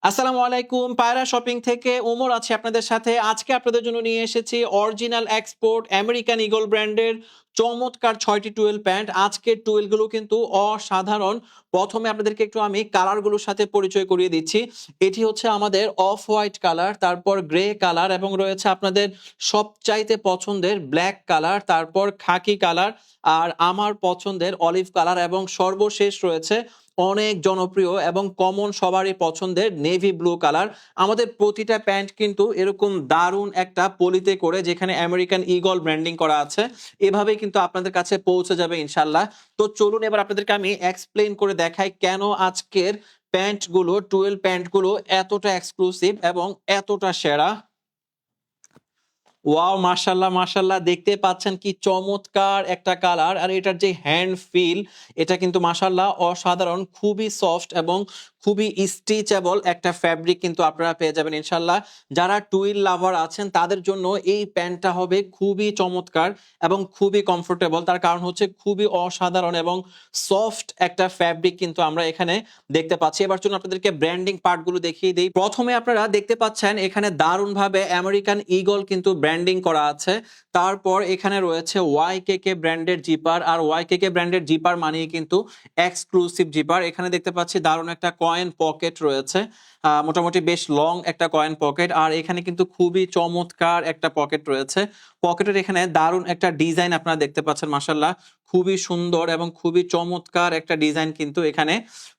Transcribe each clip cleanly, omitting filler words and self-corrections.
আসসালামু আলাইকুম। পায়রা শপিং থেকে ওমর আছি আপনাদের সাথে। আজকে আপনাদের জন্য নিয়ে এসেছি অরিজিনাল এক্সপোর্ট আমেরিকান ঈগল ব্র্যান্ডের চমৎকার ৬ টি টুয়েল প্যান্ট। আজকের টুয়েল গুলো কিন্তু অসাধারণ। ১ম এ আপনাদেরকে একটু আমি কালার গুলোর সাথে পরিচয় করিয়ে দিচ্ছি। এটি হচ্ছে আমাদের অফ হোয়াইট কালার, তারপর গ্রে কালার এবং রয়েছে আপনাদের সবচাইতে পছন্দের ব্লাক কালার, তারপর খাকি কালার আর আমার পছন্দের অলিভ কালার এবং সর্বশেষ রয়েছে অনেক জনপ্রিয় এবং কমন সবারই পছন্দের নেভি ব্লু কালার। আমাদের প্রতিটা প্যান্ট কিন্তু এরকম দারুণ একটা পলিতে করে যেখানে আমেরিকান ঈগল ব্র্যান্ডিং করা আছে। এভাবেই কিন্তু আপনাদের কাছে পৌঁছে যাবে ইনশাল্লাহ। তো চলুন এবার আপনাদেরকে আমি এক্সপ্লেইন করে দেখাই কেন আজকের প্যান্টগুলো, টুয়েলভ প্যান্টগুলো এতটা এক্সক্লুসিভ এবং এতটা সেরা। ওয়াও, মাশাল্লাহ মাশাল্লাহ, দেখতে পাচ্ছেন কি চমৎকার একটা কালার। আর এটার যে হ্যান্ড ফিল, এটা কিন্তু মাশাল্লাহ অসাধারণ, খুবই সফট এবং খুবই স্টিচেবল একটা ফ্যাব্রিক কিন্তু আপনারা পেয়ে যাবেন ইনশাল্লাহ। যারা টুইল লাভার আছেন তাদের জন্য এই প্যান্টটা হবে খুবই চমৎকার এবং খুবই কমফোর্টেবল। তার কারণ হচ্ছে খুবই অসাধারণ এবং সফট একটা ফ্যাব্রিক কিন্তু আমরা এখানে দেখতে পাচ্ছি। এবার চলুন আপনাদেরকে ব্র্যান্ডিং পার্টগুলো দেখিয়ে দিই। প্রথমে আপনারা দেখতে পাচ্ছেন এখানে দারুণভাবে আমেরিকান ঈগল কিন্তু ব্র্যান্ডিং করা আছে। তারপর এখানে রয়েছে ওয়াইকেকে ব্র্যান্ডের জিপার, আর ওয়াইকেকে ব্র্যান্ডের জিপার মানেই কিন্তু এক্সক্লুসিভ জিপার। এখানে দেখতে পাচ্ছি দারুণ একটা কয়েন পকেট রয়েছে, মোটামুটি বেশ লং একটা কয়েন পকেট। আর এখানে কিন্তু খুবই চমৎকার একটা পকেট রয়েছে। পকেটের এখানে দারুণ একটা ডিজাইন আপনারা দেখতে পাচ্ছেন, মাশাল্লাহ খুবই সুন্দর এবং খুবই চমৎকার একটা ডিজাইন কিন্তু এখানে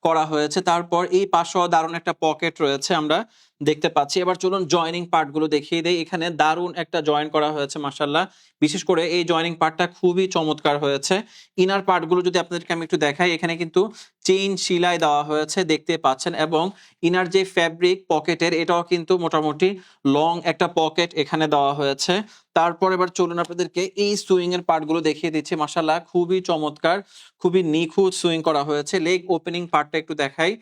করা হয়েছে। তারপর এই পাশেও দারুণ একটা পকেট রয়েছে আমরা দেখতে পাচ্ছি। এবার চলুন জয়েনিং পার্ট গুলো দেখিয়ে দেই। এখানে দারুণ একটা জয়েন করা হয়েছে মাশাল্লাহ, বিশেষ করে এই জয়েনিং পার্টটা খুবই চমৎকার হয়েছে। ইনার পার্ট গুলো যদি আপনাদেরকে আমি একটু দেখাই, এখানে কিন্তু চেইন সেলাই দেওয়া হয়েছে দেখতে পাচ্ছেন, এবং ইনার যে ফ্যাব্রিক পকেটের, এটাও কিন্তু মোটামুটি লং একটা পকেট এখানে দেওয়া হয়েছে। তারপর এবার চলুন আপনাদেরকে এই সুইং এর পার্ট গুলো দেখিয়ে দিচ্ছি। মাশাল্লাহ খুবই চমৎকার, খুবই নিখুঁত সুইং করা হয়েছে। লেগ ওপেনিং পার্টটা একটু দেখাই।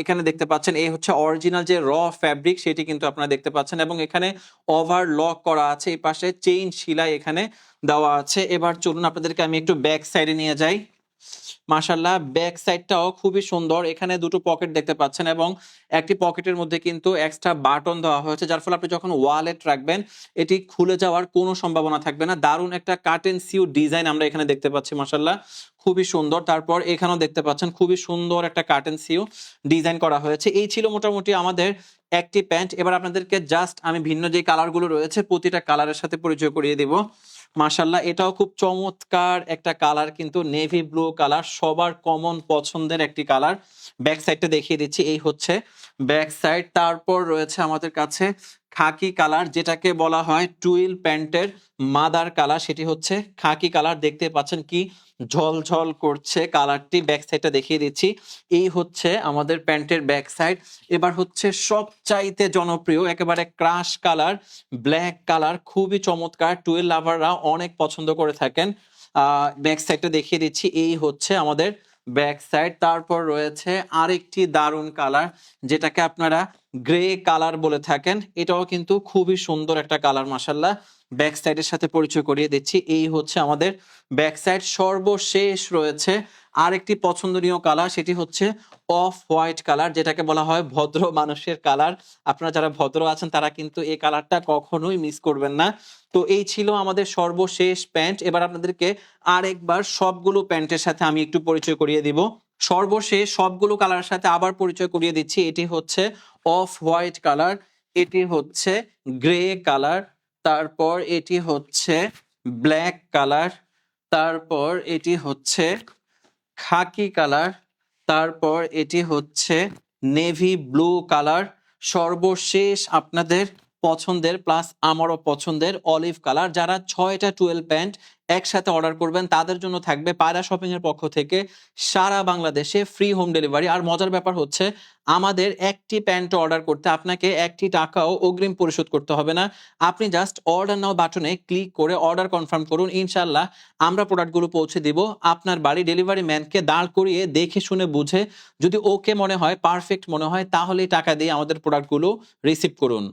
এখানে দেখতে পাচ্ছেন এই হচ্ছে অরিজিনাল যে র ফ্যাব্রিক, সেটি কিন্তু আপনারা দেখতে পাচ্ছেন, এবং এখানে ওভারলক করা আছে। এই পাশে চেইন সেলাই এখানে দেওয়া আছে। এবার চলুন আপনাদেরকে আমি একটু ব্যাক সাইডে নিয়ে যাই। মাশাল্লাহ ব্যাক সাইডটাও খুবই সুন্দর। এখানে দুটো পকেট দেখতে পাচ্ছেন এবং একটি পকেটের মধ্যে কিন্তু এক্সট্রা বাটন দেওয়া হয়েছে, যার ফলে আপনি যখন ওয়ালেট রাখবেন এটি খুলে যাওয়ার কোনো সম্ভাবনা থাকবে না। দারুণ একটা কাটেন সিউ ডিজাইন আমরা এখানে দেখতে পাচ্ছি, মাশাল্লাহ খুবই সুন্দর। তারপর এখানেও দেখতে পাচ্ছেন খুবই সুন্দর একটা কাটেন সিউ ডিজাইন করা হয়েছে। এই ছিল মোটামুটি আমাদের একটি প্যান্ট। এবার আপনাদেরকে জাস্ট আমি ভিন্ন যে কালারগুলো রয়েছে প্রতিটা কালারের সাথে পরিচয় করিয়ে দেব। মাশাল্লাহ এটাও খুব চমৎকার একটা কালার, কিন্তু নেভি ব্লু কালার, সবার কমন পছন্দের একটি কালার। ব্যাক সাইডটা দেখিয়ে দিচ্ছি, এই হচ্ছে ব্যাক সাইড। তারপর রয়েছে আমাদের কাছে খাকি কালার, যেটাকে বলা হয় টুইল প্যান্টের মাদার কালার, সেটি হচ্ছে খাকি কালার। দেখতে পাচ্ছেন কি ঝলঝল করছে কালারটি। ব্যাক সাইডটা দেখিয়ে দিচ্ছি, এই হচ্ছে আমাদের প্যান্টের ব্যাক সাইড। এবার হচ্ছে সবচাইতে জনপ্রিয় একেবারে ক্রাশ কালার, ব্ল্যাক কালার, খুবই চমৎকার, টুয়েল লাভাররা অনেক পছন্দ করে থাকেন। ব্যাক সাইডটা দেখিয়ে দিচ্ছি, এই হচ্ছে আমাদের ব্যাক সাইড। তারপর রয়েছে আরেকটি দারুণ কালার, যেটাকে আপনারা গ্রে কালার বলে থাকেন। এটাও কিন্তু খুবই সুন্দর একটা কালার মাশাল্লাহ। ব্যাক সাইডের সাথে পরিচয় করিয়ে দিচ্ছি, এই হচ্ছে আমাদের ব্যাক সাইড। সর্বশেষ রয়েছে আরেকটি পছন্দনীয় কালার, সেটি হচ্ছে অফ হোয়াইট কালার, যেটাকে বলা হয় ভদ্র মানুষের কালার। আপনারা যারা ভদ্র আছেন তারা কিন্তু এই কালারটা কখনোই মিস করবেন না। তো এই ছিল আমাদের সর্বশেষ প্যান্ট। এবার আপনাদেরকে আরেকবার সবগুলো প্যান্টের সাথে আমি একটু পরিচয় করিয়ে দিব। সর্বশেষ সবগুলো কালারের সাথে আবার পরিচয় করিয়ে দিচ্ছি। এটি হচ্ছে অফ হোয়াইট কালার, এটি হচ্ছে গ্রে কালার, তারপর এটি হচ্ছে ব্ল্যাক কালার, তারপর এটি হচ্ছে খাকি কালার, তারপর এটি হচ্ছে নেভি ব্লু কালার, সর্বশেষ আপনাদের পছন্দের প্লাস আমারও পছন্দের অলিভ কালার। যারা 6টা টুয়েলভ প্যান্ট একসাথে অর্ডার করবেন তাদের জন্য থাকবে পায়রা শপিং এর পক্ষ থেকে সারা বাংলাদেশে ফ্রি হোম ডেলিভারি। আর মজার ব্যাপার হচ্ছে আমাদের একটি প্যান্ট অর্ডার করতে আপনাকে একটি টাকাও অগ্রিম পরিশোধ করতে হবে না। আপনি জাস্ট অর্ডার নাও বাটনে ক্লিক করে অর্ডার কনফার্ম করুন, ইনশাল্লাহ আমরা প্রোডাক্টগুলো পৌঁছে দিব আপনার বাড়ি। ডেলিভারি ম্যানকে দাঁড় করিয়ে দেখে শুনে বুঝে যদি ওকে মনে হয়, পারফেক্ট মনে হয়, তাহলেই টাকা দিয়ে আমাদের প্রোডাক্টগুলো রিসিভ করুন।